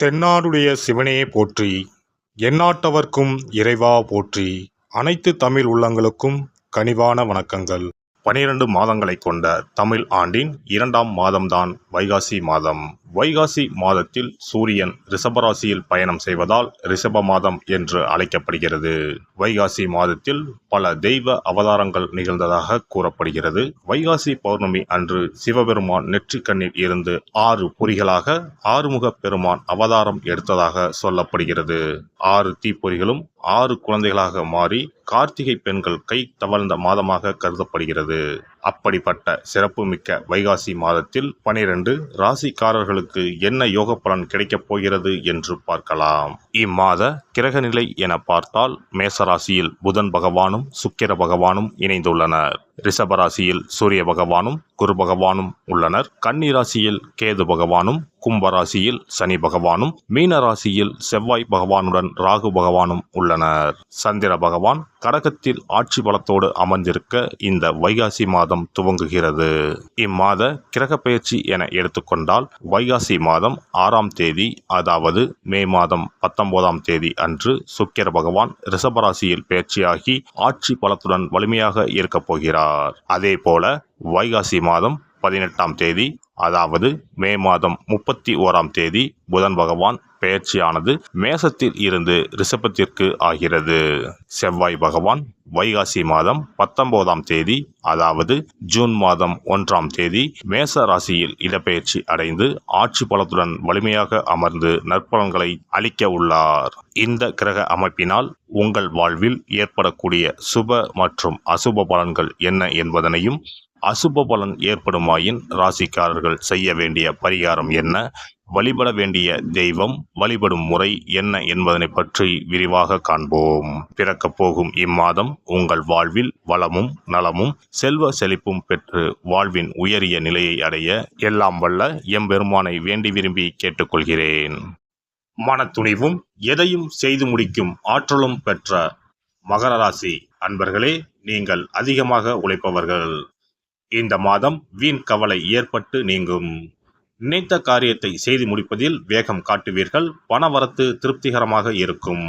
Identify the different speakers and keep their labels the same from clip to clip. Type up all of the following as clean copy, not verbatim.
Speaker 1: தென்னாடுடைய சிவனே போற்றி, எந்நாட்டவர்க்கும் இறைவா போற்றி. அனைத்து தமிழ் உள்ளங்களுக்கும் கனிவான வணக்கங்கள். 12 மாதங்களை கொண்ட தமிழ் ஆண்டின் 2ஆம் மாதம்தான் வைகாசி மாதம். வைகாசி மாதத்தில் சூரியன் ரிஷபராசியில் பயணம் செய்வதால் ரிஷப மாதம் என்று அழைக்கப்படுகிறது. வைகாசி மாதத்தில் பல தெய்வ அவதாரங்கள் நிகழ்ந்ததாக கூறப்படுகிறது. வைகாசி பௌர்ணமி அன்று சிவபெருமான் நெற்றிக்கண்ணில் இருந்து 6 பொறிகளாக ஆறுமுக பெருமான் அவதாரம் எடுத்ததாக சொல்லப்படுகிறது. 6 தீப்பொறிகளும் 6 குழந்தைகளாக மாறி கார்த்திகை பெண்கள் கை தவழ்ந்த மாதமாக கருதப்படுகிறது. அப்படிப்பட்ட சிறப்புமிக்க வைகாசி மாதத்தில் 12 ராசிக்காரர்களுக்கு என்ன யோக பலன் கிடைக்கப் போகிறது என்று பார்க்கலாம். இம்மாத கிரகநிலை என பார்த்தால் மேசராசியில் புதன் பகவானும் சுக்கிர பகவானும் இணைந்துள்ளனர். ரிஷபராசியில் சூரிய பகவானும் குரு பகவானும் உள்ளனர். கன்னி ராசியில் கேது பகவானும், கும்பராசியில் சனி பகவானும், மீன ராசியில் செவ்வாய் பகவானுடன் ராகு பகவானும் உள்ளனர். சந்திர பகவான் கடகத்தில் ஆட்சி பலத்தோடு அமர்ந்திருக்க இந்த வைகாசி மாதம் துவங்குகிறது. இம்மாத கிரக பெயர்ச்சி என எடுத்துக்கொண்டால் வைகாசி மாதம் 6ஆம் தேதி, அதாவது மே மாதம் 19ஆம் தேதி அன்று சுக்கிர பகவான் ரிஷபராசியில் பெயர்ச்சியாகி ஆட்சி பலத்துடன் வலிமையாக இருக்கப் போகிறார். அதே போல வைகாசி மாதம் 18ஆம் தேதி, அதாவது மே மாதம் 31ஆம் தேதி புதன் பகவான் பெயர்ச்சியானது மேசத்தில் இருந்து ரிஷபத்திற்கு ஆகிறது. செவ்வாய் பகவான் வைகாசி மாதம் 19ஆம் தேதி, அதாவது ஜூன் மாதம் 1ஆம் தேதி மேச ராசியில் இடப்பெயர்ச்சி அடைந்து ஆட்சி பலத்துடன் வலிமையாக அமர்ந்து நற்பலன்களை அளிக்க உள்ளார். இந்த கிரக அமைப்பினால் உங்கள் வாழ்வில் ஏற்படக்கூடிய சுப மற்றும் அசுப பலன்கள் என்ன என்பதனையும், அசுப பலன் ஏற்படுமாயின் ராசிக்காரர்கள் செய்ய வேண்டிய பரிகாரம் என்ன, வழிபட வேண்டிய தெய்வம், வழிபடும் முறை என்ன என்பதனை பற்றி விரிவாக காண்போம். பிறக்கப் போகும் இம்மாதம் உங்கள் வாழ்வில் வளமும் நலமும் செல்வ செழிப்பும் பெற்று வாழ்வின் உயரிய நிலையை அடைய எல்லாம் வல்ல எம்பெருமானை வேண்டி விரும்பி கேட்டுக்கொள்கிறேன். மனத்துணிவும் எதையும் செய்து முடிக்கும் ஆற்றலும் பெற்ற மகர ராசி அன்பர்களே, நீங்கள் அதிகமாக உழைப்பவர்கள். இந்த மாதம் வீண் கவலை ஏற்பட்டு நீங்கும். நினைத்த காரியத்தை செய்து முடிப்பதில் வேகம் காட்டுவீர்கள். பணவரத்து திருப்திகரமாக இருக்கும்.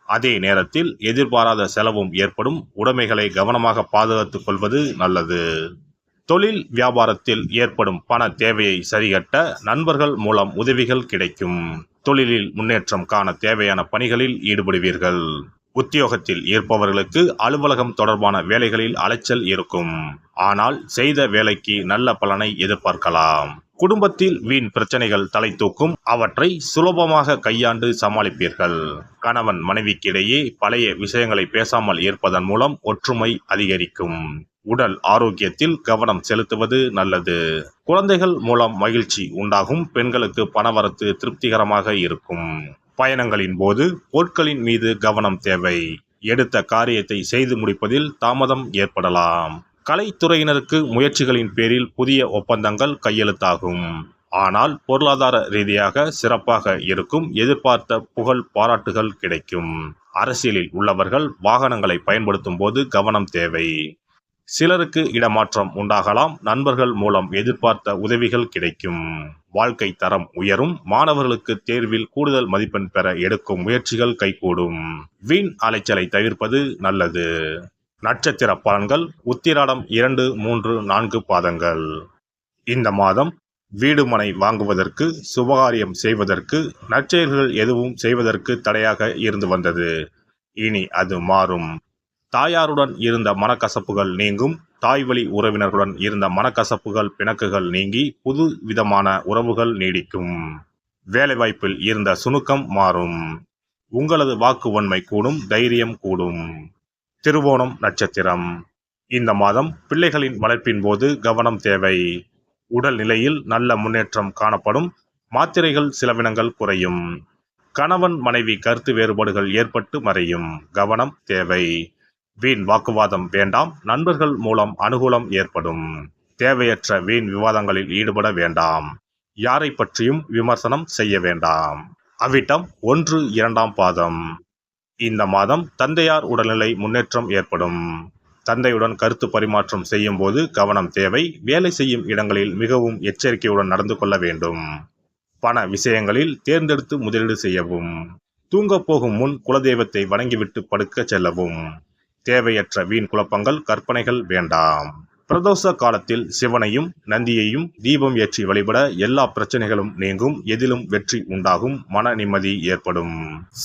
Speaker 1: அதே நேரத்தில் எதிர்பாராத செலவும் ஏற்படும். உடைமைகளை கவனமாக பாதுகாத்துக் கொள்வது நல்லது. தொழில் வியாபாரத்தில் ஏற்படும் பண தேவையை சரிகட்ட நண்பர்கள் மூலம் உதவிகள் கிடைக்கும். தொழிலில் முன்னேற்றம் காண தேவையான பணிகளில் ஈடுபடுவீர்கள். உத்தியோகத்தில் இருப்பவர்களுக்கு அலுவலகம் தொடர்பான வேலைகளில் அலைச்சல் இருக்கும். ஆனால் செய்த வேலைக்கு நல்ல பலனை எதிர்பார்க்கலாம். குடும்பத்தில் வீண் பிரச்சனைகள் தலை தூக்கும். அவற்றை சுலபமாக கையாண்டு சமாளிப்பீர்கள். கணவன் மனைவிக்கிடையே பழைய விஷயங்களை பேசாமல் இருப்பதன் மூலம் ஒற்றுமை அதிகரிக்கும். உடல் ஆரோக்கியத்தில் கவனம் செலுத்துவது நல்லது. குழந்தைகள் மூலம் மகிழ்ச்சி உண்டாகும். பெண்களுக்கு பணவரத்து திருப்திகரமாக இருக்கும். பயணங்களின் போது பொருட்களின் மீது கவனம் தேவை. எடுத்த காரியத்தை செய்து முடிப்பதில் தாமதம் ஏற்படலாம். கலைத்துறையினருக்கு முயற்சிகளின் பேரில் புதிய ஒப்பந்தங்கள் கையெழுத்தாகும். ஆனால் பொருளாதார ரீதியாக சிறப்பாக இருக்கும். எதிர்பார்த்த புகழ் பாராட்டுகள் கிடைக்கும். அரசியலில் உள்ளவர்கள் வாகனங்களை பயன்படுத்தும் போது கவனம் தேவை. சிலருக்கு இடமாற்றம் உண்டாகலாம். நண்பர்கள் மூலம் எதிர்பார்த்த உதவிகள் கிடைக்கும். வாழ்க்கை தரம் உயரும். மாணவர்களுக்கு தேர்வில் கூடுதல் மதிப்பெண் பெற எடுக்கும் முயற்சிகள் கைகூடும். வீண் அலைச்சலை தவிர்ப்பது நல்லது. நட்சத்திர பலன்கள் உத்திராடம் 2, 3, 4 பாதங்கள். இந்த மாதம் வீடு மனை வாங்குவதற்கு, சுபகாரியம் செய்வதற்கு, நற்செயல்கள் எதுவும் செய்வதற்கு தடையாக இருந்து வந்தது. இனி அது மாறும். தாயாருடன் இருந்த மனக்கசப்புகள் நீங்கும். தாய் வழி உறவினர்களுடன் இருந்த மனக்கசப்புகள் பிணக்குகள் நீங்கி புது விதமான உறவுகள் நீடிக்கும். வேலைவாய்ப்பில் இருந்த சுணுக்கம் மாறும். உங்களது வாக்கு வன்மை கூடும். தைரியம் கூடும். திருவோணம் நட்சத்திரம். இந்த மாதம் பிள்ளைகளின் வளர்ப்பின் போது கவனம் தேவை. உடல் நிலையில் நல்ல முன்னேற்றம் காணப்படும். மாத்திரைகள் செலவினங்கள் குறையும். கணவன் மனைவி கருத்து வேறுபாடுகள் ஏற்பட்டு மறையும். கவனம் தேவை. வீண் வாக்குவாதம் வேண்டாம். நண்பர்கள் மூலம் அனுகூலம் ஏற்படும். தேவையற்ற வீண் விவாதங்களில் ஈடுபட வேண்டாம். யாரை பற்றியும் விமர்சனம் செய்ய வேண்டாம். அவிட்டம் 1, 2ஆம் பாதம். இந்த மாதம் தந்தையார் உடல்நிலை முன்னேற்றம் ஏற்படும். தந்தையுடன் கருத்து பரிமாற்றம் செய்யும் போது கவனம் தேவை. வேலை செய்யும் இடங்களில் மிகவும் எச்சரிக்கையுடன் நடந்து கொள்ள வேண்டும். பண விஷயங்களில் தேர்ந்தெடுத்து முதலீடு செய்யவும். தூங்கப் போகும் முன் குலதெய்வத்தை வணங்கிவிட்டு படுக்க செல்லவும். தேவையற்ற வீண் குழப்பங்கள், கற்பனைகள் வேண்டாம். பிரதோஷ காலத்தில் சிவனையும் நந்தியையும் தீபம் ஏற்றி வழிபட எல்லா பிரச்சனைகளும் நீங்கும், எதிலும் வெற்றி உண்டாகும், மன நிம்மதி ஏற்படும்.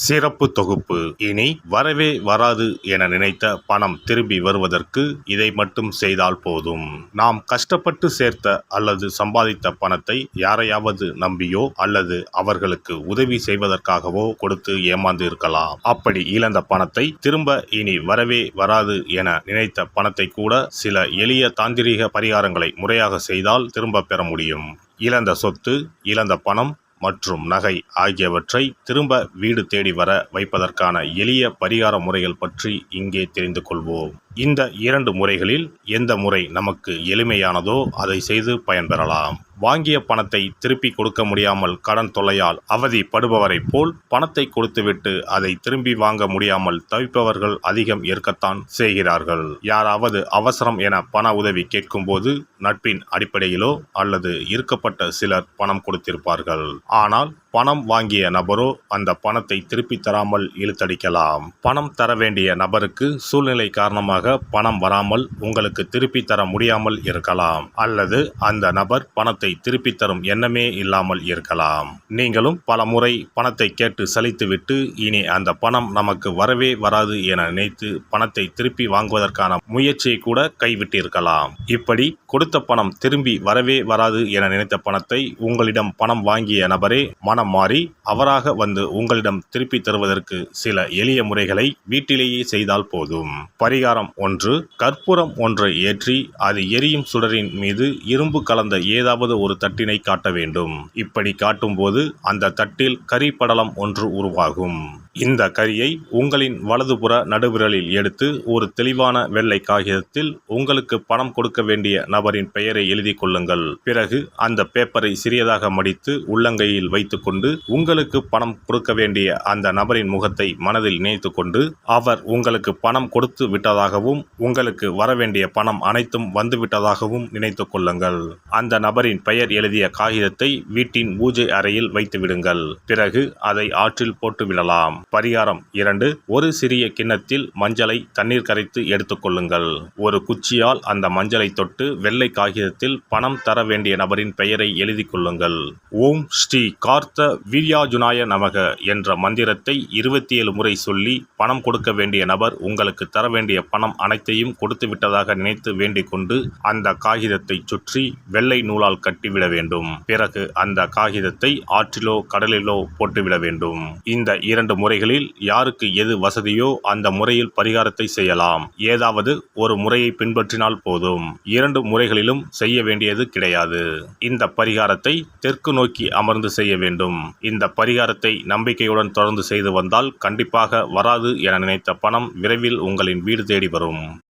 Speaker 1: சிறப்பு தொகுப்பு. இனி வரவே வராது என நினைத்த பணம் திரும்பி வருவதற்கு இதை மட்டும் செய்தால் போதும். நாம் கஷ்டப்பட்டு சேர்த்த அல்லது சம்பாதித்த பணத்தை யாரையாவது நம்பியோ அல்லது அவர்களுக்கு உதவி செய்வதற்காகவோ கொடுத்து ஏமாந்து இருக்கலாம். அப்படி இழந்த பணத்தை திரும்ப இனி வரவே வராது என நினைத்த பணத்தை கூட சில எளிய தாந்திரீக பரிகாரங்களை முறையாக செய்தால் திரும்ப பெற முடியும். இழந்த சொத்து, இழந்த பணம் மற்றும் நகை ஆகியவற்றை திரும்ப வீடு தேடி வர வைப்பதற்கான எளிய பரிகார முறைகள் பற்றி இங்கே தெரிந்து கொள்வோம். இந்த 2 முறைகளில் எந்த முறை நமக்கு எளிமையானதோ அதை செய்து பயன்பெறலாம். வாங்கிய பணத்தை திருப்பி கொடுக்க முடியாமல் கடன் தொல்லையால் அவதிப்படுபவரைப் போல் பணத்தை கொடுத்துவிட்டு அதை திரும்பி வாங்க முடியாமல் தவிப்பவர்கள் அதிகம் இருக்கத்தான் செய்கிறார்கள். யாராவது அவசரம் என பண உதவி கேட்கும்போது நட்பின் அடிப்படையிலோ அல்லது இருக்கப்பட்ட சிலர் பணம் கொடுத்திருப்பார்கள். ஆனால் பணம் வாங்கிய நபரோ அந்த பணத்தை திருப்பி தராமல் இழுத்தடிக்கலாம். பணம் தர வேண்டிய நபருக்கு சூழ்நிலை காரணமாக பணம் வராமல் உங்களுக்கு திருப்பி தர முடியாமல் இருக்கலாம். அல்லது அந்த நபர் பணத்தை திருப்பி தரும் எண்ணமே இல்லாமல் இருக்கலாம். நீங்களும் பல முறை பணத்தை கேட்டு சலித்துவிட்டு இனி அந்த பணம் நமக்கு வரவே வராது என நினைத்து பணத்தை திருப்பி வாங்குவதற்கான முயற்சியை கூட கைவிட்டிருக்கலாம். இப்படி கொடுத்த பணம் திரும்பி வரவே வராது என நினைத்த பணத்தை உங்களிடம் பணம் வாங்கிய நபரே மனம் மாறி அவராக வந்து உங்களிடம் திருப்பி தருவதற்கு சில எளிய முறைகளை வீட்டிலேயே செய்தால் போதும். பரிகாரம் 1. கற்பூரம் ஒன்றை ஏற்றி அது எரியும் சுடரின் மீது இரும்பு கலந்த ஏதாவது ஒரு தட்டினை காட்ட வேண்டும். இப்படி காட்டும்போது அந்த தட்டில் கரி படலம் ஒன்று உருவாகும். இந்த கரியை உங்களின் வலதுபுற நடுவிரலில் எடுத்து ஒரு தெளிவான வெள்ளை காகிதத்தில் உங்களுக்கு பணம் கொடுக்க வேண்டிய நபரின் பெயரை எழுதி கொள்ளுங்கள். பிறகு அந்த பேப்பரை சிறியதாக மடித்து உள்ளங்கையில் வைத்துக்கொண்டு உங்களுக்கு பணம் கொடுக்க வேண்டிய அந்த நபரின் முகத்தை மனதில் நினைத்து கொண்டு அவர் உங்களுக்கு பணம் கொடுத்து விட்டதாகவும் உங்களுக்கு வரவேண்டிய பணம் அனைத்தும் வந்துவிட்டதாகவும் நினைத்து கொள்ளுங்கள். அந்த நபரின் பெயர் எழுதிய காகிதத்தை வீட்டின் பூஜை அறையில் வைத்து விடுங்கள். பிறகு அதை ஆற்றில் போட்டு விடலாம். பரிகாரம் 2. ஒரு சிறிய கிண்ணத்தில் மஞ்சளை தண்ணீர் கரைத்து எடுத்துக்கொள்ளுங்கள். ஒரு குச்சியால் அந்த மஞ்சளை தொட்டு வெள்ளை காகிதத்தில் பணம் தர வேண்டிய நபரின் பெயரை எழுதி கொள்ளுங்கள். ஓம் ஸ்ரீ கார்த்த வீர்யாஜுனாய நமக என்ற மந்திரத்தை 27 முறை சொல்லி பணம் கொடுக்க வேண்டிய நபர் உங்களுக்கு தர வேண்டிய பணம் அனைத்தையும் கொடுத்து விட்டதாக நினைத்து வேண்டிக் கொண்டு அந்த காகிதத்தை சுற்றி வெள்ளை நூலால் கட்டிவிட வேண்டும். பிறகு அந்த காகிதத்தை ஆற்றிலோ கடலிலோ போட்டுவிட வேண்டும். இந்த 2 முறைகளில் யாருக்கு எது வசதியோ அந்த முறையில் பரிகாரத்தை செய்யலாம். ஏதாவது ஒரு முறையை பின்பற்றினால் போதும். 2 முறைகளிலும் செய்ய வேண்டியது கிடையாது. இந்த பரிகாரத்தை தெற்கு நோக்கி அமர்ந்து செய்ய வேண்டும். இந்த பரிகாரத்தை நம்பிக்கையுடன் தொடர்ந்து செய்து வந்தால் கண்டிப்பாக வராது என நினைத்த பணம் விரைவில் உங்களின் வீடு தேடி வரும்.